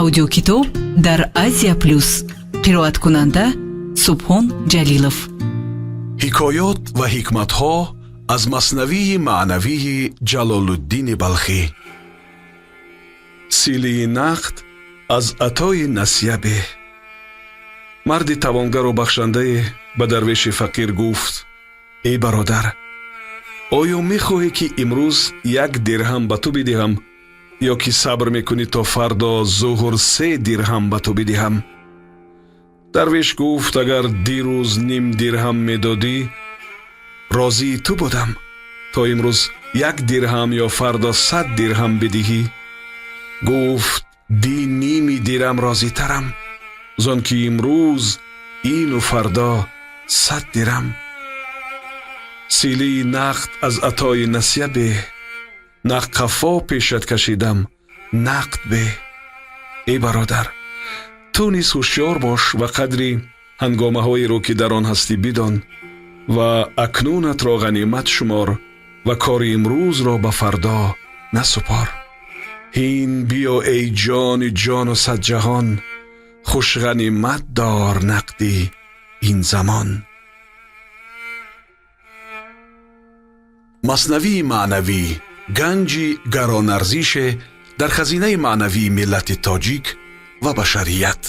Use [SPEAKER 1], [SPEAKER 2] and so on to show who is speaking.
[SPEAKER 1] аудиокитоб дар Азия Плюс. қироаткунанда Субҳон Ҷалилов.
[SPEAKER 2] ҳикоёт ва ҳикматҳо аз маснавии маънавии Ҷалолуддини Балхӣ. силии нақд аз атои Насябе. марди тавонгару бахшандае ба дарвеши фақир гуфт: эй бародар, оё мехоҳӣ ки имрӯз 1 дирҳам ба ту бидиҳам, ё ки сабр мекунӣ то фардо зуҳур 3 дирҳам ба ту бидиҳам? дарвеш гуфт: агар дирӯз ним дирҳам медодӣ, розии ту будам, то имрӯз 1 дирҳам ё фардо 100 дирҳам бидиҳӣ. гуфт: ди ними дирам розитарам, зон ки имрӯз ину фардо 100 дирам. силии нақд аз атои Насябе. нақ қафо пешат кашидам, нақд бе. эй бародар, ту низ ҳушёр бош ва қадри ҳангомаҳоеро ки дар он ҳастӣ бидон ва акнунатро ғанимат шумор ва кори имрӯзро ба фардо насупор. ҳин биё эй ҷони ҷону садҷаҳон, хушғанимат дор нақди ин замон. маснавии маънавӣ ганҷи гаронарзише дар хазинаи маънавии миллати тоҷик ва башарият.